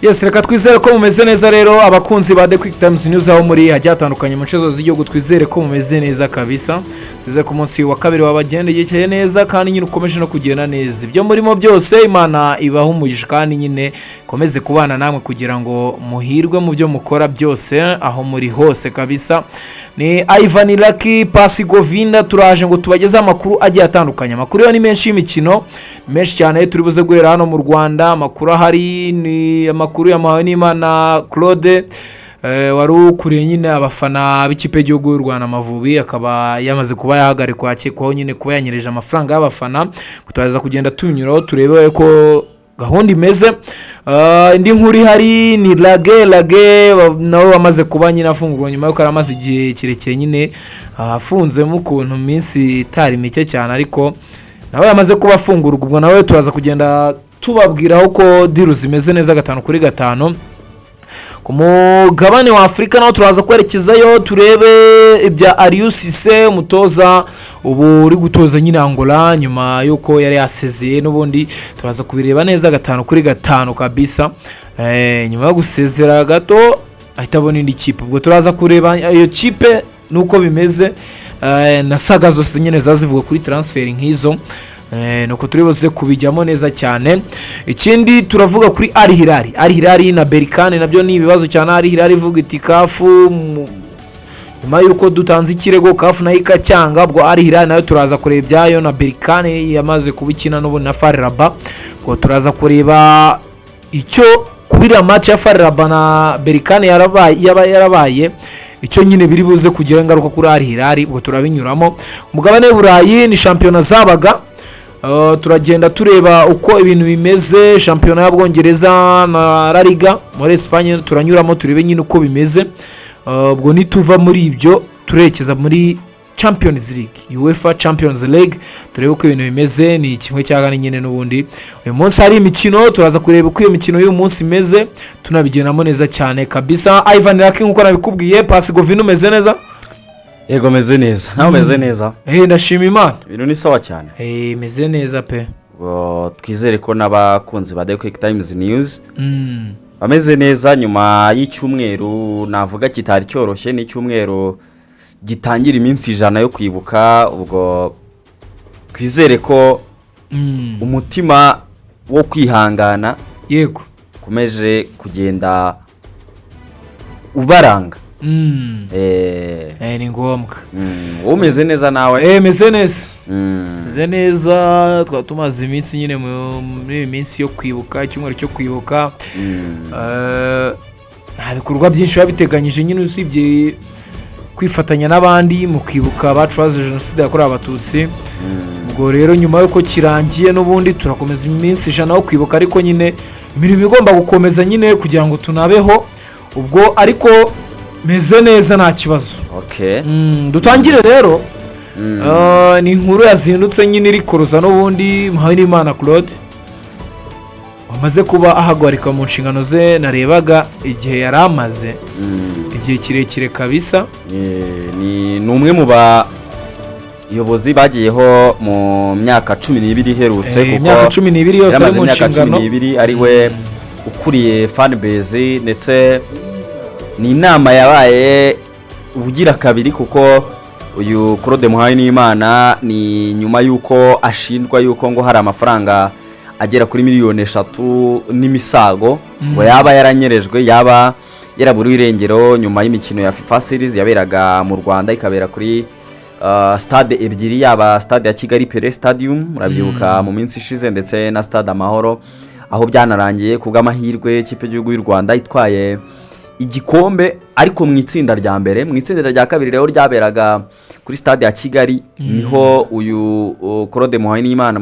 Yes, reka twizere ko mumeze neza rero abakunzi ba The Quick Times News aho muri hajya hatandukanye mu nce zose z'igihugu, twizere ko mumeze neza kabisa. Twizere ko umunsi wa kabiri wabagendekeye neza kandi nyine ukomeje no kugenda neza. Ibyo murimo byose Imana ibaho umugisha kandi nyine komeze kubana namwe kugira ngo muhirwe mu byo mukora byose aho muri hose kabisa. Ni Ivan Lucky Pasi Govinda, turaje ngo tubageze amakuru agiye atandukanye. Amakuru yo ni menshi y'imikino, menshi cyane turi buze guhera hano mu Rwanda. Amakuru ahari ni amakuru ya Mpayimana Claude, wari ukuriye nyine abafana b'ikipe y'igihugu y'u Rwanda Amavubi, akaba yamaze kuba yahagarikwa akekwaho nyine kuba yanyereje amafaranga y'abafana. Tutaza kugenda tunyuraho turebe ko gahunda imeze. Indi nkuru ihari ni Lage nawe wamaze kuba nyine afungurwa nyuma yuko aramaze igihe kirekire nyine afunzemo ukuntu minsi itari mike cyane, ariko nawe yamaze kuba afungurwa. Ubwo nawe turaza kugenda tubabwiraho ko diru zimeze neza 5-5 ku mugabane wa Afurika. Naho turaza kwerekezayo turebe ibya Aliou Cisse, umutoza ubu uri gutoza nyine Angola nyuma yuko yari yasezeye. N'ubundi turaza kubireba neza 5-5 kabisa. Nyuma yo gusezera gato ahita abona indi kipe. Ubwo turaza kureba iyo kipe nuko bimeze, na saga zose nyine zazivuga kuri transfer nk'izo. Nuko turibuze kubijyamo neza cyane. Ikindi turavuga kuri Al Hilal na Berkane, nabyo ni ibibazo cyane. Al Hilal ivuga iti kafu nyuma yuko dutanze ikirego kafu nayo ikacyanga. Ubwo Al Hilal nayo turaza kureba ibyayo, na Berkane yamaze kubikina n'ubu na FAR Rabat. Ubwo turaza kureba icyo kubira match ya FAR Rabat na Berkane yarabaye icyo nyine biri buze kugira ingaruka kuri Al Hilal. Ubwo turabinyuramo. Umugabane w'Uburayi ni shampiyona zabaga, turagenda tureba uko ibintu bimeze. Shampiyona y'Abwongereza na La Liga muri Espagne turanyuramo turebe nyine uko bimeze. Ubwo nituva muri ibyo turekeza muri Champions League, UEFA Champions League, turebe uko ibintu bimeze. Ni kimwe cyagana nyine n'ubundi uyu munsi hari imikino, turaza kureba uko iyo mikino y'uyu munsi imeze tunabigenamo neza cyane kabisa. Ivan Lucky nkuko nabikubwiye, Pasi Govinda umeze neza? Yego meze neza. Nawe meze neza? Ndashima Imana. Ibintu ni sawa cyane. Meze neza pe. Twizere ko n'abakunzi ba The Quick Times News bameze neza nyuma y'icyumweru navuga kitari cyoroshye. Ni icyumweru gitangira iminsi 100 yo kwibuka. Ubwo twizere ko umutima wo kwihangana yego kumeje kugenda ubaranga. Ni ngombwa. Umeze neza nawe? Meze neza. Meze neza. Twatumaze iminsi nyine muri iminsi yo kwibuka, icyumweru cyo kwibuka. Nta bikorwa byinshi babiteganyije nyine usibye kwifatanya n'abandi mu kwibuka abacu bazize Jenoside yakorewe Abatutsi. Ubwo rero nyuma yuko kirangiye n'ubundi turakomeza iminsi 100 yo kwibuka, ariko nyine imirimo igomba gukomeza nyine kugira ngo tunabeho. Ubwo ariko meze neza nta kibazo. Okay. Dutangire rero. Ni inkuru yazindutse nyine iri kuruza n'ubundi Mpayimana Claude wamaze kuba ahagwarika mu nshingano ze. Narebaga igihe yaramaze igihe kirekire kabisa. Ni umwe mu bayobozi bagiyeho mu myaka 12 iherutse, kuko imyaka 12 yose ari mu nshingano. 12 ari we ukuriye fan base, ndetse ni inama yabaye ubugira kabiri, kuko uyu Claude Mpayimana ni nyuma yuko ashindwa yuko ngo hari amafaranga agera kuri miliyoni 3 n'imisago ngo yaba yaranyerejwe, yaba yaraburiwe irengero nyuma y'imikino ya FIFA series yaberaga mu Rwanda, ikabera kuri stade ebyiri, yaba stade ya Kigali Pele Stadium murabyibuka mu minsi ishize, ndetse na stade Amahoro, aho byanarangiye kubw'amahirwe ikipe y'igihugu y'u Rwanda itwaye igikombe. Ariko mu itsinda rya mbere, mu itsinda rya kabiri rero ryaberaga kuri stade ya Kigali, niho uyu Claude Mpayimana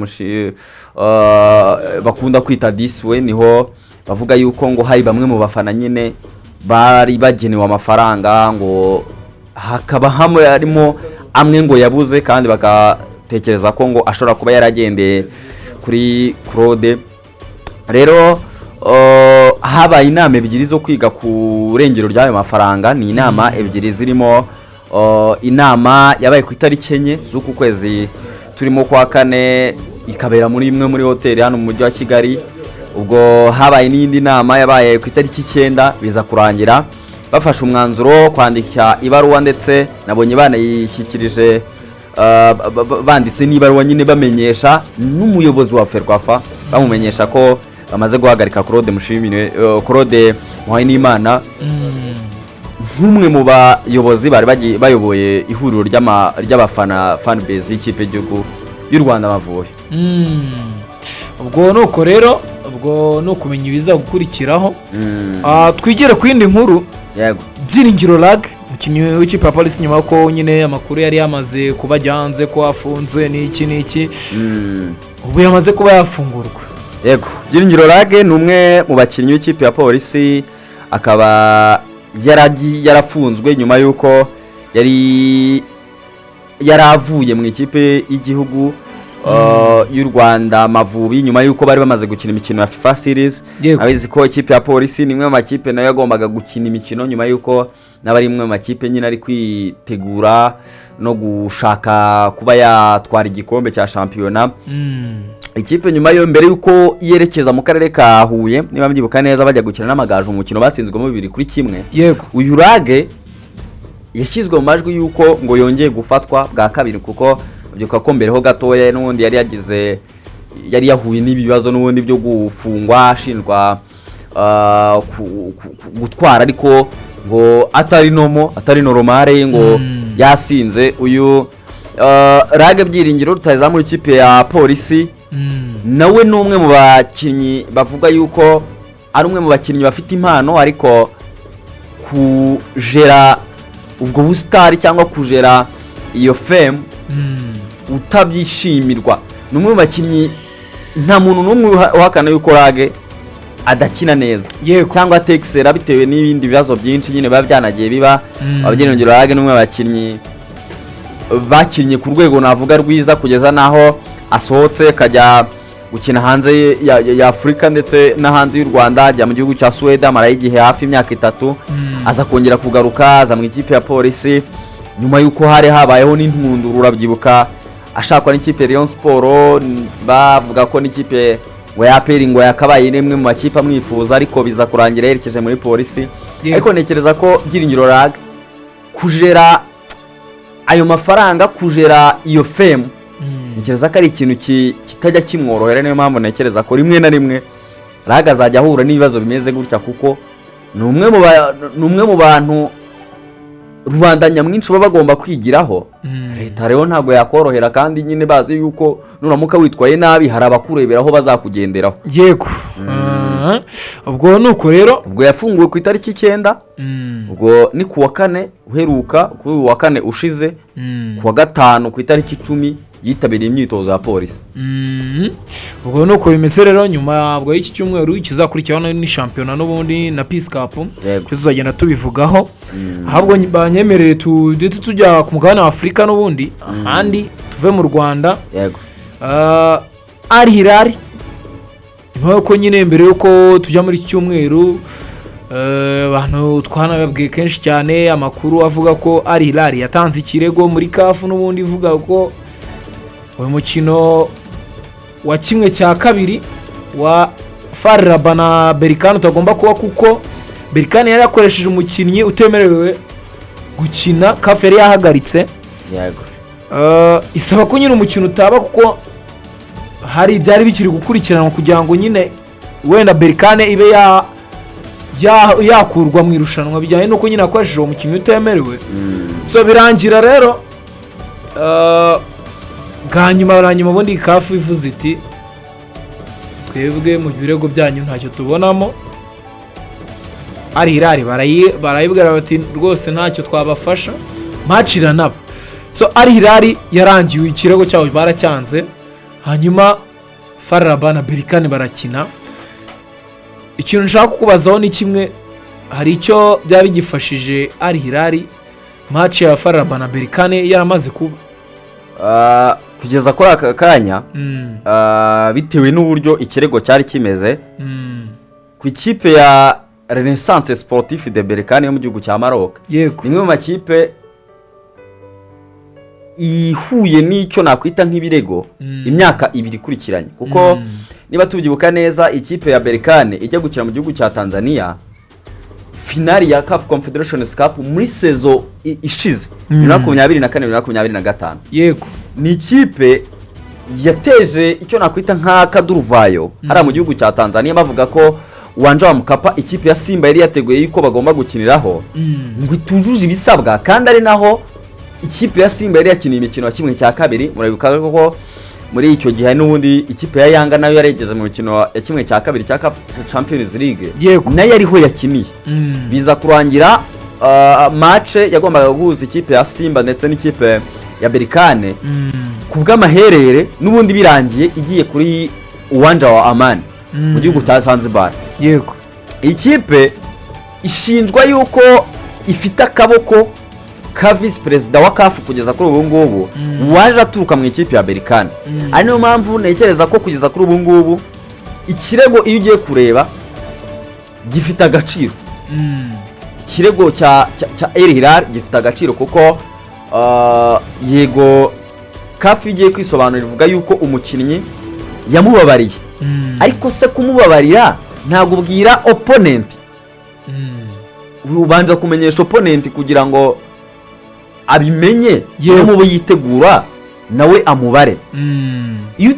bakunda kwita diswe, niho bavuga yuko ngo hari bamwe mu bafana nyine bari bagenewe amafaranga, ngo hakaba hamwe harimo amwe ngo yabuze, kandi bagatekereza ko ngo ashobora kuba yaragendeye kuri Claude. Rero habaye inama ebyiri zo kwiga ku rengero ry'ayo mafaranga. Ni inama ebyiri zirimo inama yabaye ku itariki 4 z'uku kwezi turimo kwa 4, ikabera muri imwe muri hoteli hano mu mujyi wa Kigali. ubwo habaye n'indi nama yabaye ku itariki 9 biza kurangira bafashe umwanzuro wo kwandika ibaruwa, ndetse nabonye banayishyikirije banditse n'ibaruwa nyine bamenyesha n'umuyobozi wa Ferwafa, bamumenyesha ko bamaze guhagarika Claude Muhayinimana nk'umwe mu bayobozi bari bayoboye ihuriro ry'abafana fanbase y'ikipe y'igihugu y'u Rwanda Amavubi. Ubwo nuko rero, ubwo no kumenya ibiza gukurikiraho. Twigire ku yindi nkuru. Yego. Byiringiro Lag, umukinnyi w'ikipe ya Police, nyuma ko nyine amakuru yari yamaze kuba hanze ko afunzwe n'iki ubu yamaze kuba yafungurwa. Yego, Byiringiro Lag ni umwe mu bakinnyi w'ikipe ya Police, akaba yarafunzwe nyuma yuko yaravuye mu ikipe y'igihugu y'u Rwanda Amavubi, nyuma yuko bari bamaze gukina imikino ya FIFA Series. Abizi ko ikipe ya Police ni imwe mu makipe nayo yagombaga gukina imikino nyuma yuko n'abari imwe mu makipe nyine ari kwitegura no gushaka kuba yatwara igikombe cya shampiyona. Ikipe nyuma yo mbere yuko yerekeza mu karere ka Huye, niba mbyibuka neza, bajya gukina n'Amagaju umukino batsinzwemo 2-1. Yego, uyu Lag yashyizwe mu majwi yuko ngo yongeye gufatwa bwa kabiri, kuko byuka ko mbere ho gatoya n'ubundi yari yahuye n'ibibazo n'ubundi byo gufungwa ashinjwa gutwara, ariko ngo atari normale, ngo yasinze. Uyu Lag Byiringiro rutazamu ikipe ya Police, nawe ni umwe mu bakinnyi bavuga yuko ari umwe mu bakinnyi bafite impano, ariko kujera ubwo busitari cyangwa kujera iyo fame utabyishimirwa. Ni umwe mu bakinnyi, nta muntu n'umwe uhakana yuko Lag adakina neza cyangwa atekisera, bitewe n'ibindi bibazo byinshi nyine biba byanagiye biba. Byiringiro Lag ni umwe mu bakinnyi bakinnye ku rwego navuga rwiza, kugeza naho asohotse akajya gukina hanze ya Afurika ndetse na hanze y'u Rwanda, ajya mu gihugu cya Sweden, amara igihe hafi imyaka 3, aza kongera kugaruka, aza mu ikipe ya Police nyuma yuko hari habayeho n'intunduru, urabyibuka, ashakwa n'ikipe Rayon Sport, bavuga ko n'ikipe ngo yaperi ngo yakabaye nemwe mu makipe amwifuza, ariko biza kurangira yerekeje muri Police. Ariko nekereza ko Byiringiro Lag kujera ayo mafaranga, kujera iyo fame, nekereza ko ari ikintu kitajya kimworohera. Niyo mpamvu nekereza ko rimwe na rimwe Lag azajya ahura n'ibibazo bimeze gutya, kuko ni umwe mu bantu rubanda nyamwinshi baba bagomba kwigiraho. Leta rero ntabwo yakorohera, kandi nyine bazi yuko nuramuka witwaye nabi hari abakureberaho bazakugenderaho. Yego. Ubwo nuko rero, ubwo yafunguwe ku itariki 9, ubwo ni kuwa 4 uheruka, ku wa 4 ushize, kuwa 5 ku itariki 10 yitabiriye imyitozo ya Police. Ubwo nuko bimeze rero. Nyuma bwo y'iki cyumweru kizakurikiraho ni shampiyona n'ubundi na Peace Cup, tuzagenda tubivugaho. Ahubwo banyemerere tujya ku mugabane wa Afurika n'ubundi, ahandi tuve mu Rwanda. Yego. Al Hilal, nk'uko nyine mbere yuko tujya muri iki cyumweru, abantu twanababwiye kenshi cyane amakuru avuga ko Al Hilal yatanze ikirego muri CAF n'ubundi ivuga ko uyu mukino wa kimwe cya kabiri wa FAR Rabat na Berkane utagomba kuba, kuko Berkane yari yakoresheje umukinnyi utemerewe gukina, CAF yari yahagaritse. Yego. Isaba ko nyine umukino utaba, kuko hari byari bikiri gukurikiranwa kugira ngo nyine wenda Berkane ibe yakurwa mu irushanwa, bijyanye nuko nyine akoresheje uwo mukinnyi utemerewe. So birangira rero bwanyuma ubundi CAF ivuze iti twebwe mu birego byanyu ntacyo tubonamo. Al Hilal barayibwira bati rwose ntacyo twabafasha, match iranaba. So Al Hilal yarangiwe ikirego cyawo baracyanze, hanyuma FAR Rabat na Berkane barakina. Ikintu nshaka kukubazaho ni kimwe, hari icyo byaba bigifashije Al Hilal match ya FAR Rabat na Berkane yaramaze kuba kugeza kuri aka kanya, bitewe n'uburyo ikirego cyari kimeze ku ikipe ya Renaissance Sportif de Berkane yo mu gihugu cya Maroc. Yego. Nimwe mu makipe ihuye n'icyo nakwita nk'ibirego imyaka 2 ikurikiranye, kuko niba tubyibuka neza ikipe ya Berkane ijya gukina mu gihugu cya Tanzania finali ya CAF Confederation Cup muri sezo ishize 2024-2025 yego ni ikipe yateje icyo nakwita nk'akaduruvayo hariya mu gihugu cya Tanzania bavuga ko Uwanja wa Mkapa ikipe ya Simba yari yateguye yuko bagomba gukiniraho ngo itujuje ibisabwa kandi ari naho ikipe ya Simba yari yakiniye imikino ya kimwe cya kabiri. Murabibuka ko muri icyo gihe n'ubundi ikipe ya Yanga nayo yarigeze mu mikino ya kimwe cya kabiri cya CAF Champions League nayo ariho yakiniye biza kurangira match yagombaga guhuza ikipe ya Simba ndetse n'ikipe ya Berkane kubw'amaherere n'ubundi birangiye igiye kuri Uwanja wa Amani mu gihugu cya Zanzibar. Yego ikipe ishinjwa yuko ifite akaboko ka vice president wa CAF kugeza kuri ubu ngubu waje aturuka mu ikipe ya Berkane. Ari niyo mpamvu nekereza ko kugeza kuri ubu ngubu ikirego iyo ugiye kureba gifite agaciro. Ikirego cya El Hilal gifite agaciro kuko yego CAF igiye kwisobanura ivuga yuko umukinnyi yamubabariye ariko se kumubabarira ntabwo ubwira opponent ubanza kumenyesha opponent kugira ngo abimenye mu yitegura nawe amubare. Iyo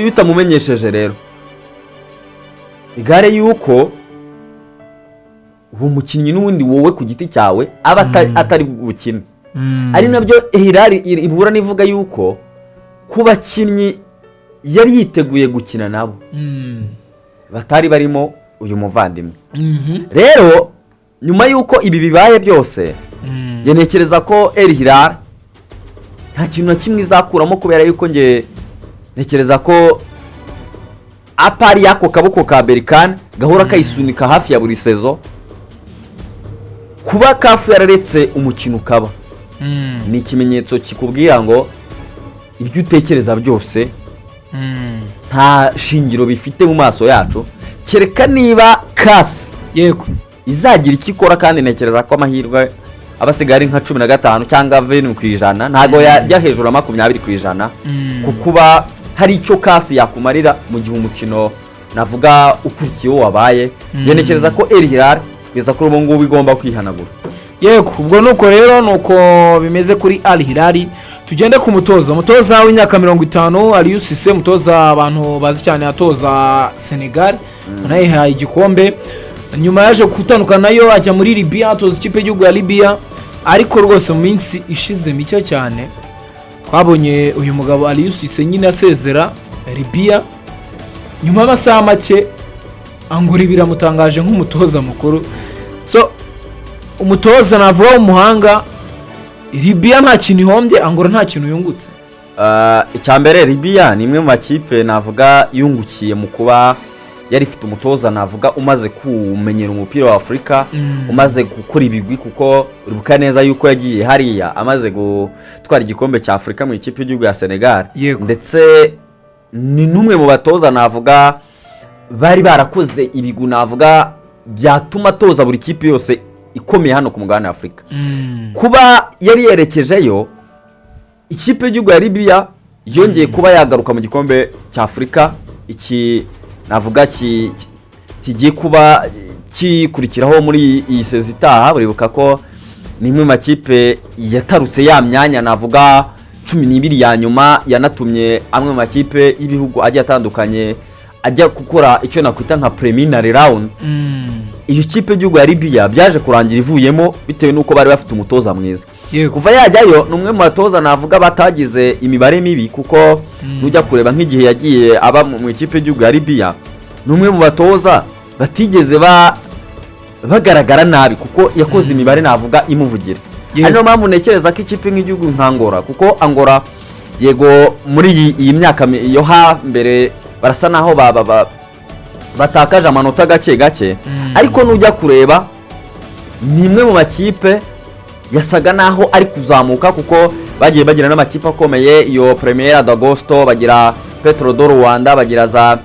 utamumenyesheje rero igare yuko uwo mukinnyi n'ubundi wowe ku giti cyawe aba atari gukina ari nabyo Hilal ibura nivuga yuko ku bakinnyi yari yiteguye gukina nabo batari barimo uyu muvandimwe. Rero nyuma yuko ibi bibaye byose ntekereza ko El Hilal nta kintu na kimwe izakuramo kubera yuko ntekereza ko apari yako kaboko ka Berkane gahora kayisunika hafi ya buri sezo kuba CAF yararetse umukino ukaba ni ikimenyetso kikubwira ngo ibyo utekereza byose nta shingiro bifite mu maso yacu kereka niba CAS yego izagira ikikora kandi ntekereza ko amahirwe abasigaye nka 15 cyangwa 20% ntago yajya hejuru ya 20% kukuba hari icyo CAS yakumarira mu gihe umukino navuga ukurikiye wabaye. Ntekereza ko El Hilal biza kuri ubu ngubu igomba kwihanagura. Yego ubwo nuko rero nuko bimeze kuri Al Hilal. Tugende ku mutoza w'imyaka 50 Aliou Cissé, mutoza abantu bazi cyane atoza Senegal nayihaye igikombe nyuma yaje gutandukana nayo ajya muri Libya atoza ikipe y'igihugu ya Libya ariko rwose mu minsi ishize micyo cyane twabonye uyu mugabo Aliou Cissé nyine asezera Libya nyuma y'amasaha make Angola biramutangaje nk'umutoza mukuru. So umutoza navuga umuhanga Libya nta kintu ihombye, Angola nta kintu yungutse. Icyambere Libya ni imwe mu makipe navuga yungukiye mu kuba yari ifite umutoza navuga umaze kumenyera umupira wa Afrika umaze gukora ibigwi kuko uribuka neza yuko yagiye hariya amaze gutwara igikombe cya Afrika mu ikipe y'igihugu ya Senegal ndetse ni numwe mu batoza navuga bari barakoze ibigwi navuga byatuma toza buri kipe yose ikomeye hano ku mugabane wa Afrika. Kuba yari yerekejeyo ikipe y'igihugu ya Libya yongeye kuba yagaruka mu gikombe cya Afrika iki navuga kigiye kuba kikurikiraho muri iyi sezi itaha. Buribuka ko ni imwe mu makipe yatarutse ya myanya navuga 12 ya nyuma yanatumye amwe mu makipe y'ibihugu agiye atandukanye ajya gukora icyo nakwita nka preliminary round. Iyo kipe y'igihugu ya Libya byaje kurangira ivuyemo bitewe nuko bari bafite umutoza mwiza. Kuva yajyayo numwe mu batoza navuga batagize imibare mibi kuko nujya kureba nk'igihe yagiye aba mu ikipe y'igihugu ya Libya numwe mu batoza batigeze bagaragara nabi kuko yakoze imibare navuga imuvugira. Hano mpamvu nekereza ko ikipe nk'igihugu nka Angola kuko Angola yego muri iyi myaka yo hambere barasa naho batakaje amanota gake ariko nujya kureba ni imwe mu makipe yasaga naho ari kuzamuka kuko bagiye bagira n'amakipe akomeye iyo Premier d'Agosto bagira Petro do Rwanda bagira za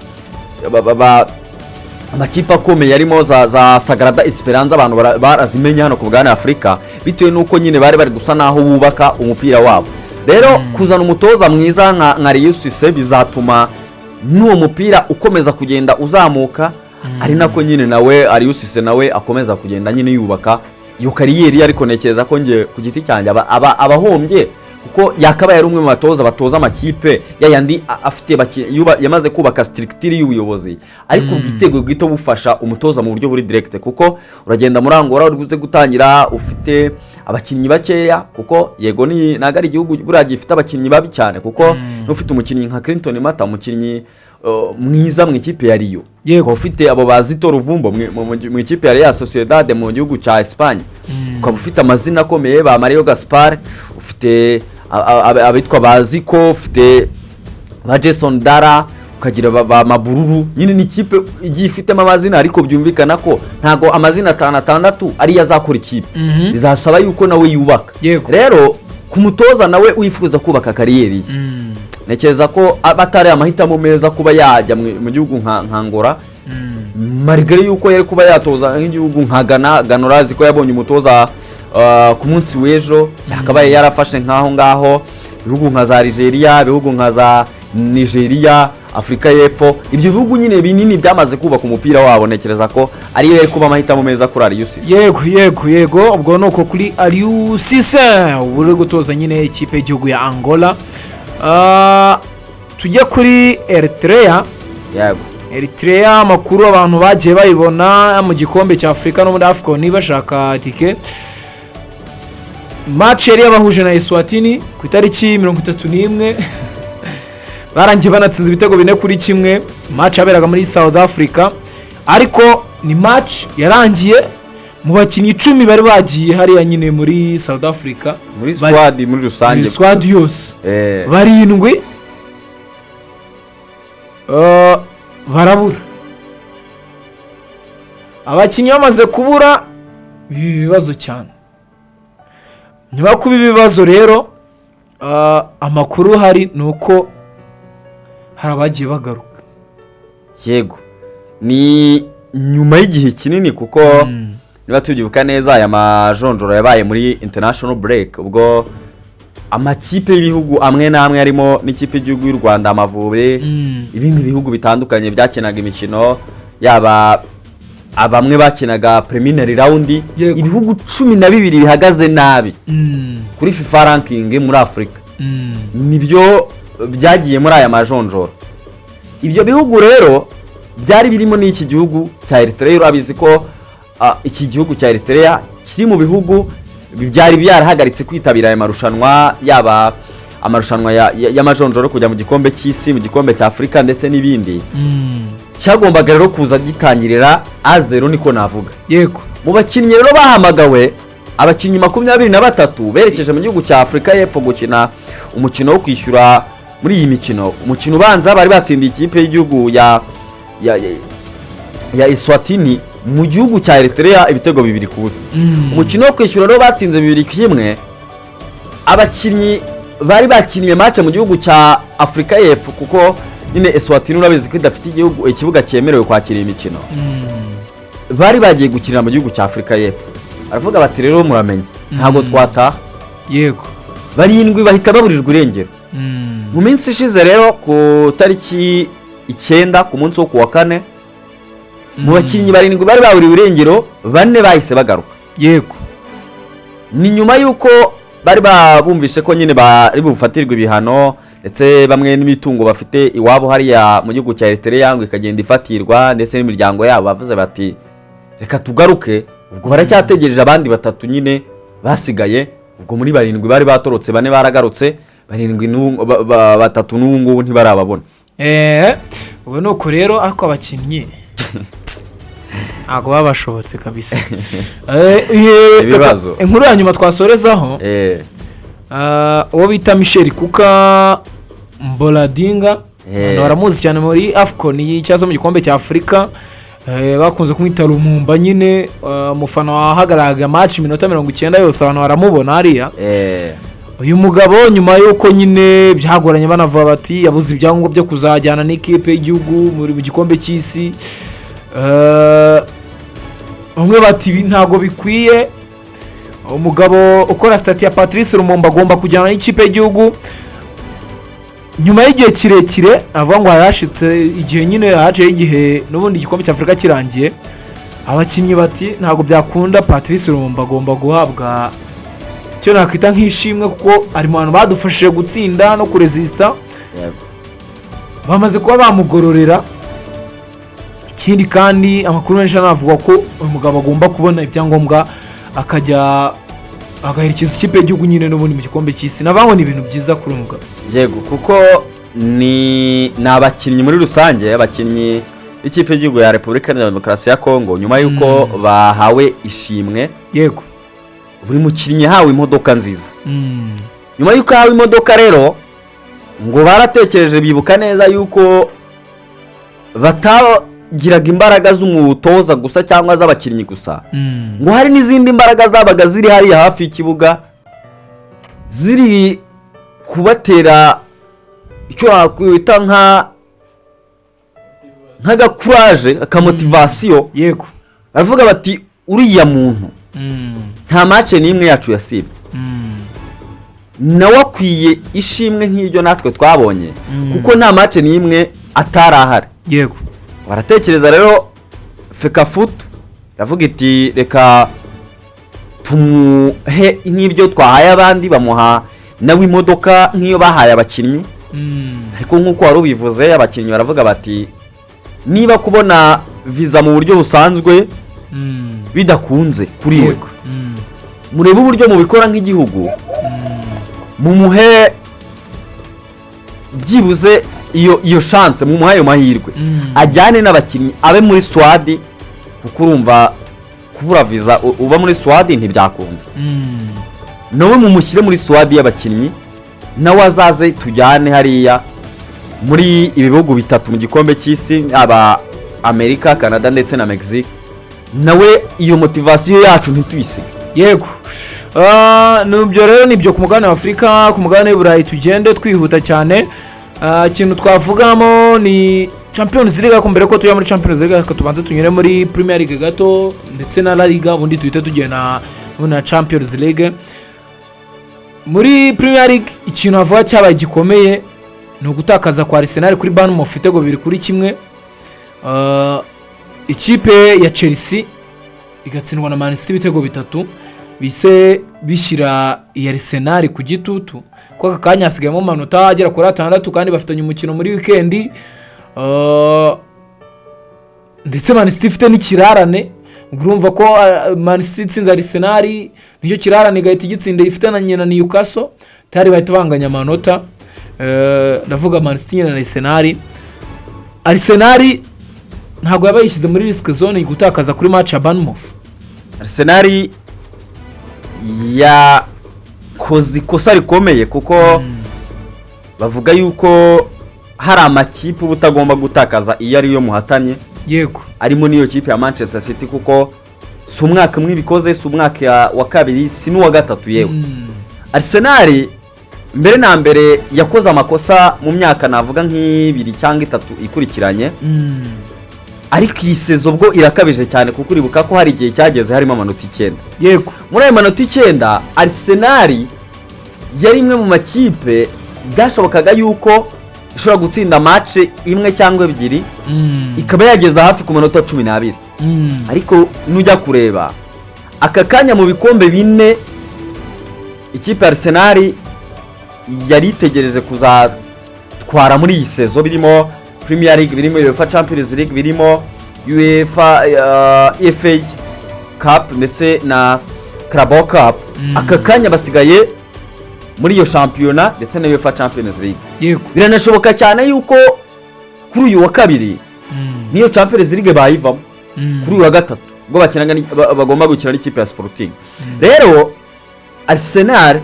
amakipe akomeye yarimo za Sagrada Esperanza abantu barazimenya hano ku bugane Afrika bitewe nuko nyine bari gusa naho bubaka umupira wabo. Rero kuzana umutoza mwiza nka Aliou Cissé bizatuma n'uwo mupira ukomeza kugenda uzamuka ari nako nyine nawe Aliou Cisse nawe akomeza kugenda nyine yubaka iyo kariyeri. Ariko ntekereza ko ngiye ku giti cyanjye abahombye kuko yakabaye ari umwe mu batoza amakipe yayandi afite yamaze kubaka structure y'ubuyobozi, ariko ubwitego bwito bufasha umutoza mu buryo buri direct, kuko uragenda muri Angola uri buze gutangira ufite abakinnyi bakeya, kuko yego ni nagari igihugu buriya gifite abakinnyi babi cyane, kuko n'ufite umukinnyi nka Clinton Mata, umukinnyi mwiza mu ikipe ya Rio, ko ufite abo bazito Ruvumbo mu ikipe ya Real Sociedad mu gihugu cya Espagne, ukaba ufite amazina akomeye ba Mario Gaspar, ufite abitwa baziko, ufite ba Jason Dara, ukagira ba Mabururu. Nyine ni ikipe igiye ifitemo amazina, ariko byumvikana ko ntago amazina 5-6 ari yazakora ikipe, bizasaba yuko nawe yubaka. Rero ku mutoza nawe wifuza kubaka kariyeri, nekeza ko abatari amahitamo meza kuba yajya mu gihugu nka Angola, marigare yuko yari kuba yatoza nk'igihugu nka Ghana urazi ko yabonye umutoza ku munsi w'ejo, yakabaye yarafashe nkaho ngaho ibihugu nka za Nigeria, ibihugu nka za Nigeria, Afrika y'Epfo, ibyo bihugu nyine binini byamaze kubaka umupira wabo. Nekereza ko ari yari kuba amahitamo meza kuri Aliou Cisse. Yego ubwo nuko kuri Aliou Cisse uri gutoza nyine ikipe y'igihugu ya Angola. Tujya kuri Eritrea. Eritrea, amakuru abantu bagiye bayibona mu gikombe cya Afrika no muri AFCON bashaka tike. Match yari yabahuje na Eswatini ku itariki 31 barangiye banatsinze ibitego 4-1. Match yaberaga muri South Africa, ariko ni match yarangiye mu bakinnyi 10 bari bagiye hariya nyine muri South Africa, muri squad muri rusange, squad yose barindwi barabura. Abakinnyi bamaze kubura ibibazo cyane. Nyuma kuba ibibazo rero, amakuru hari nuko hari abagiye bagaruka. Yego ni nyuma y'igihe kinini, kuko niba tubyibuka neza aya majonjoro yabaye muri international break, ubwo amakipe y'ibihugu amwe n'amwe arimo n'ikipe y'igihugu y'u Rwanda Amavubi, ibindi bihugu bitandukanye byakinaga imikino, yaba abamwe bakinaga preliminary round, ibihugu 12 bihagaze nabi kuri FIFA ranking muri Afrika, nibyo byagiye muri aya majonjoro. Ibyo bihugu rero byari birimo n'iki gihugu cya Eritrea. Urabizi ko iki gihugu cya Eritrea kiri mu bihugu byari byarahagaritse kwitabira aya marushanwa, yaba amarushanwa y'amajonjoro kujya mu gikombe cy'isi, mu gikombe cya Afrika ndetse n'ibindi. Cyagombaga rero kuza gitangirira A0 niko navuga. Yego mu bakinnyi rero bahamagawe, abakinnyi 23 berekeje mu gihugu cya Afrika y'Epfo gukina umukino wo kwishyura muri iyi mikino. Umukino ubanza bari batsindiye ikipe y'igihugu ya Eswatini mu gihugu cya Eritrea ibitego 2-0. Umukino wo kwishyura rero batsinze 2-1. Abakinnyi bari bakiniye match mu gihugu cya Afrika y'Epfo, kuko nyine Eswatini urabizi ko idafite ikibuga cyemerewe kwakira imikino, bari bagiye gukina mu gihugu cya Afrika y'Epfo. Aravuga bati rero muramenye ntago twataha. Yego barindwi bahita baburirwa irengero. Mu minsi ishize rero ku tariki 9 ku munsi wo kuwa 4, mu bakinnyi barindwi bari baburiwe irengero, 4 bahise bagaruka. Yego ni nyuma yuko bari babumvishe ko nyine bari bufatirwa ibihano, ndetse bamwe n'imitungo bafite iwabo hariya mu gihugu cya Eritrea ngo ikagenda ifatirwa, ndetse n'imiryango yabo bavuze bati reka tugaruke. Ubwo baracyategereje abandi 3 nyine basigaye. Ubwo muri barindwi bari batorotse 4 baragarutse, barindwi 3 n'ubu ngubu ntibarababona. Ubwo nuko rero ako abakinnyi ntago babashobotse kabisa. Ibibazo inkuru ya nyuma twasorezaho, uwo bita Michel Kuka Mboladinga, baramuzi cyane muri AFCON y'icyazo mu gikombe cya Afrika, bakunze kumwita Lumumba nyine. Umufana wahagararaga match minota 90 yose abantu baramubona hariya. Uyu mugabo nyuma yuko nyine byagoranye banavuga bati yabuze ibyangombwa byo kuzajyana n'ikipe y'igihugu mu gikombe cy'isi, bamwe bati ntago bikwiye. Umugabo ukora stati ya Patrice Lumumba agomba kujyana n'ikipe y'igihugu. nyuma y'igihe kirekire avuga ngo harashitse igihe nyine haciye igihe n'ubundi igikombe cya Afurika kirangiye abakinnyi bati ntabwo byakunda Patrice Lumumba agomba guhabwa icyo nakwita nk'ishimwe kuko ari mu bantu badufashije gutsinda no kuresista bamaze kuba bamugororera. Ikindi kandi amakuru menshi anavuga ko uyu mugabo agomba kubona ibyangombwa akajya agaherekeza ikipe y'igihugu nyine n'ubundi mu gikombe cy'isi. Navango ni ibintu byiza kuri uyu mugabo. Yego kuko ni abakinnyi muri rusange, abakinnyi b'ikipe y'igihugu ya Repubulika ya Demokarasi ya Kongo nyuma y'uko bahawe ishimwe. Yego. Buri mukinnyi yahawe imodoka nziza. Nyuma y'uko yahawe imodoka rero ngo baratekereje bibuka neza y'uko batagiraga imbaraga z'umutoza gusa cyangwa z'abakinnyi gusa, ngo hari n'izindi mbaraga zabaga ziri hariya hafi y'ikibuga ziri kubatera icyo wakwita nk'agakuraje, akamotivasiyo. Yego. baravuga bati uriya muntu nta mace n'imwe yacu yasibye, nawe akwiye ishimwe nk'iryo natwe twabonye kuko nta mace n'imwe atari ahari. Yego. baratekereza rero Fekafutu iravuga iti reka tumuhe nk'ibyo twahaye abandi, bamuha nawe imodoka nk'iyo bahaye abakinnyi. ariko nk'uko wari ubivuze abakinnyi baravuga bati niba kubona viza mu buryo busanzwe bidakunze kuri we, murebe uburyo mubikora nk'igihugu, mumuhe byibuze iyo chance, mumuhe ayo mahirwe ajyane n'abakinnyi abe muri swadi, kuko urumva kubura viza uba muri swadi ntibyakunda. nawe mumushyire muri swadi y'abakinnyi, nawe azaze tujyane hariya muri ibi bihugu bitatu mu gikombe cy'isi, aba Amerika, Canada ndetse na Mexique, nawe iyo motivasiyo yacu ntituyisige. Yego. Nubyo rero nibyo ku mugabane wa Afurika. Ku mugabane w'Uburayi tugende twihuta cyane. Ikintu twavugamo ni Champions League. Ko mbere ko tujya muri Champions League tubanze tunyure muri Premier League gato ndetse na La Liga, ubundi tuhite tugenda na Champions League. Muri Premier League ikintu avuga cyabaye gikomeye ni ugutakaza kwa Arsenal kuri Bournemouth ibitego 2-1. Ikipe ya Chelsea igatsindwa na Man City ibitego 3, bise bishyira iya Arsenal ku gitutu ko aka kanya hasigayemo amanota agera kuri 6 kandi bafitanye umukino muri weekend. Ndetse Man City ifite n'ikirarane, urumva ko Man City itsinze Arsenal nicyo kirarane gahita igitsinda ifite na nyina Newcastle, tari bahita banganya amanota. Ndavuga Man City na Arsenal ntabwo yabayishyize muri risk zone gutakaza kuri match ya Bournemouth. Arsenal yakoze ikosa rikomeye kuko bavuga yuko hari amakipe ubutagomba gutakaza iyo ari yo muhatanye. Yego. Arimo niyo kipe ya Manchester City kuko si umwaka mwe bikoze, si umwaka wa kabiri, si n'uwa gatatu yewe. Arsenal mbere na mbere yakoze amakosa mu myaka navuga nk'ibiri cyangwa 3 ikurikiranye. Ariko iyi sezo bwo irakabije cyane kuko uribuka ko hari igihe cyageze harimo amanota 9. Yego. Muri ayo manota 9 Arsenal yari imwe mu makipe byashobokaga yuko ishobora gutsinda match imwe cyangwa ebyiri ikaba yageza hafi ku manota 12. Ariko nujya kureba aka kanya mu bikombe 4 ikipe Arsenal yari itegereje kuzatwara muri iyi sezo, birimo Premier League, birimo UEFA Champions League, birimo UEFA FA Cup ndetse na Carabao Cup. Aka kanya basigaye muri iyo shampiyona ndetse na UEFA Champions League. Yego. Biranashoboka cyane yuko kuri uyu wa kabiri niyo Champions League bayivamo kuri uyu wa gatatu ubwo bagomba gukina n'ikipe ya Sporting. Rero Arsenal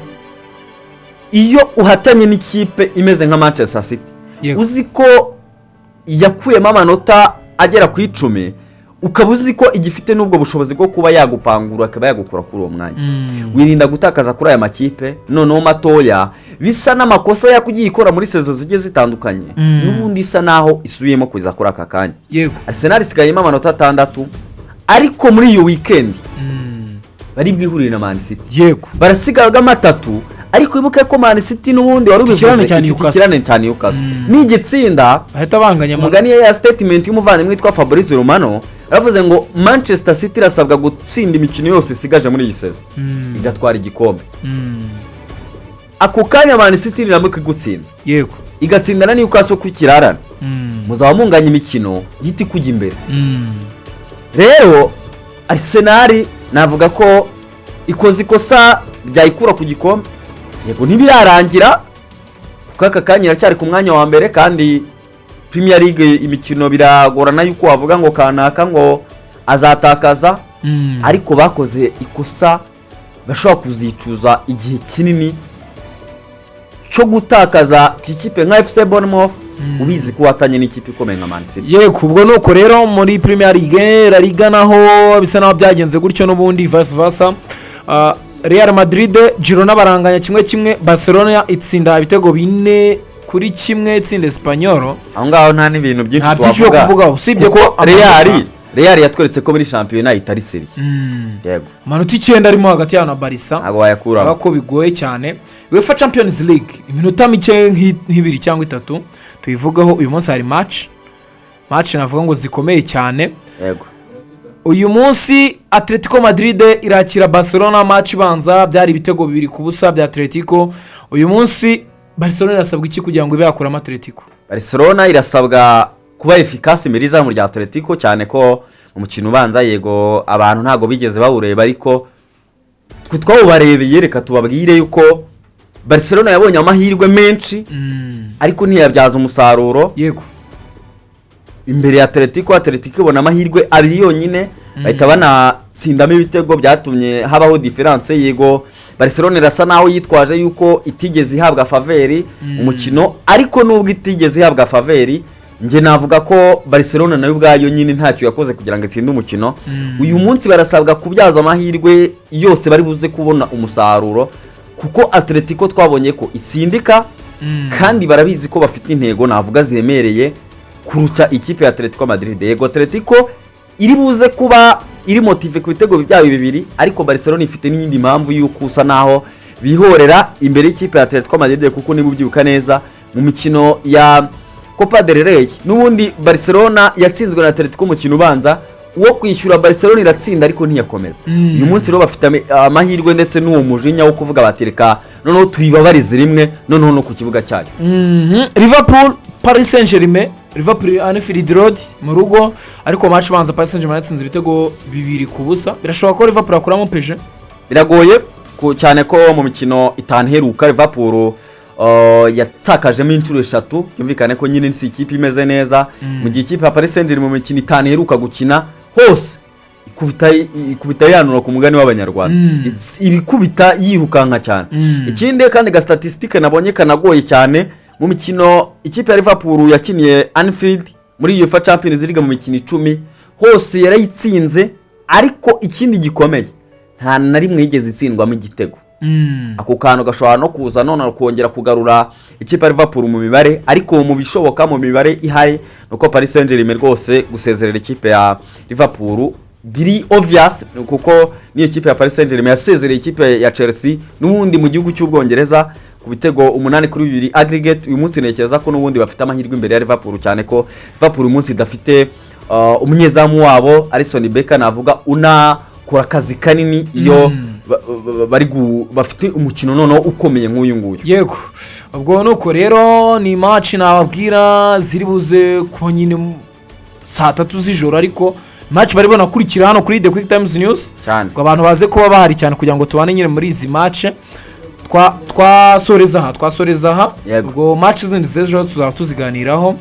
iyo uhatanye n'ikipe imeze nka Manchester City, uzi ko yakuyemo amanota agera ku 10, ukaba uzi ko igifite n'ubwo bushobozi bwo kuba yagupangura akaba yagukura kuri uwo mwanya, wirinda gutakaza kuri aya makipe noneho matoya bisa n'amakosa yakugiye ikora muri sezo zigiye zitandukanye. N'ubundi isa naho isubiyemo kuza kuri aka kanya. Yego. Arsenal isigayemo amanota 6, ariko muri iyo weekend bari bwihurire na Man City. Yego. Barasigaga 3, ariko wibuke ko Man City n'ubundi wari ikirane cya Newcastle n'igitsinda bahita banganya mugani ya statement y'umuvandimwe witwa Fabrizio Romano yaravuze ngo Manchester City irasabwa gutsinda imikino yose isigaje muri iyi season igatwara igikombe. Ako kanya Man City iramuka igutsinze yego igatsinda na Newcastle ku kirarane muzaba munganya imikino yiti kujya imbere. Rero Arsenal navuga ko ikoze ikosa byayikura ku gikombe, yego ntibirarangira kuko aka kanya iracyari ku mwanya wa mbere kandi Premier League imikino biragorana yuko wavuga ngo kanaka ngo azatakaza, ariko bakoze ikosa bashobora kuzicuza igihe kinini cyo gutakaza ku ikipe nka FC Bournemouth ubizi ko watanye n'ikipe ikomeye nka Man City. Yego ubwo nuko rero muri Premier League La Liga naho bisa naho byagenze gutyo n'ubundi vice versa. Real Madrid Girona baranganya kimwe Barcelona itsinda ibitego 4-1 itsinda Espanyol. Aho ngaho nta n'ibintu byinshi twavuga usibye ko Real yatweretse ko muri championnat itari serie. Yego amanota 9 arimo hagati ya na Barca ntago wayakura bako bigoye cyane. UEFA Champions League iminota mike nk'ibiri cyangwa 3 tuyivugaho uyu munsi hari match navuga ngo zikomeye cyane. Yego uyu munsi Atletico Madrid irakira Barcelona, match banza byari ibitego 2-0 bya Atletico. Uyu munsi Barcelona irasabwa iki kugira ngo ibe yakuramo Atletico? Barcelona irasabwa kuba efficace miriza mu rya Atletico cyane ko umukino ubanza yego abantu ntago bigeze bawureba, ariko twawubarebeye reka tubabwire yuko Barcelona yabonye amahirwe menshi ariko ntiyabyaza umusaruro. Yego imbere ya Atletico ibona amahirwe abiri yonyine bahita banatsindamo ibitego byatumye habaho difference. Yego Barcelona irasa naho yitwaje yuko itigeze ihabwa faveri umukino, ariko nubwo itigeze ihabwa faveri nge navuga ko Barcelona nayo ubwayo nyine ntacyo yakoze kugira ngo itsinde umukino. Uyu munsi barasabwa kubyaza amahirwe yose bari buze kubona umusaruro kuko Atletico twabonye ko itsindika kandi barabizi ko bafite intego navuga ziremereye kuruta ikipe ya Atletico Madrid. Yego Atletico iri buze kuba iri motive ku bitego byayo bibiri, ariko Barcelona ifite n'indi mpamvu yuko usa naho bihorera imbere y'ikipe ya Atletico Madrid kuko niba ubyibuka neza mu mikino ya Copa del Rey n'ubundi Barcelona yatsinzwe na Atletico mu kintu ubanza uwo kwishyura Barcelona iratsinda ariko ntiyakomeza. Uyu munsi rero bafite amahirwe ndetse n'uwo mujinya wo kuvuga batereka noneho tuyibabarize rimwe noneho no ku kibuga cyayo. Liverpool Paris Saint-Germain, Liverpool Anfield Road mu rugo, ariko match banza Paris Saint-Germain yatsinze ibitego 2-0. Birashoboka ko Liverpool akuramo PSG? Biragoye cyane ko mu mikino itanu heruka Liverpool yatakajemo inshuro 3, yumvikane ko nyine si ikipe imeze neza. Mu gihe ikipe ya Paris Saint-Germain mu mikino itanu heruka gukina hose ikubita yanura ku mugani w'abanyarwanda, ibikubita yirukanka cyane. Ikindi kandi ga statistique nabonye kanagoye cyane mu mikino ikipe ya Liverpool yakiniye Anfield muri UEFA Champions League mu mikino 10 hose yarayitsinze, ariko ikindi gikomeye nta na rimwe yigeze itsindwamo igitego. Ako kantu gashobora no kuza none kongera kugarura ikipe ya Liverpool mu mibare, ariko mu bishoboka mu mibare ihari nuko Paris Saint-Germain rwose gusezerera ikipe ya Liverpool biri obvious kuko niyo ikipe ya Paris Saint-Germain yasezereye ikipe ya Chelsea n'ubundi mu gihugu cy'Ubwongereza ku bitego 8-2 aggregate. Uyu munsi nekeza ko n'ubundi bafite amahirwe imbere ya Liverpool cyane ko Liverpool uyu munsi dafite umunyezamu wabo Alisson Becker navuga unakora akazi kanini iyo bafite umukino noneho ukomeye nk'uyu nguyu. Yego ubwo nuko rero ni match nababwira ziri buze ko nyine saa 3 z'ijoro, ariko match bari bonakurikira hano kuri The Quick Times News cyane ngo abantu baze kuba bahari cyane kugira ngo tubane nyine muri izi match twasoreza aha. Ubwo match zindi z'ejo tuzaba tuziganiraho.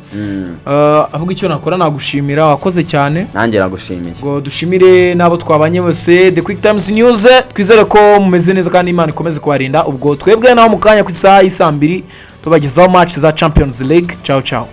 Avuga icyo nakora nagushimira, wakoze cyane. Nanjye nagushimiye. Ngo dushimire nabo twabanye bose The Quick Times News, twizere ko mumeze neza kandi Imana ikomeze kubarinda. Ubwo twebwe naho mu kanya ku isaha y'isambiri tubagezaho match za Champions League. Ciao ciao.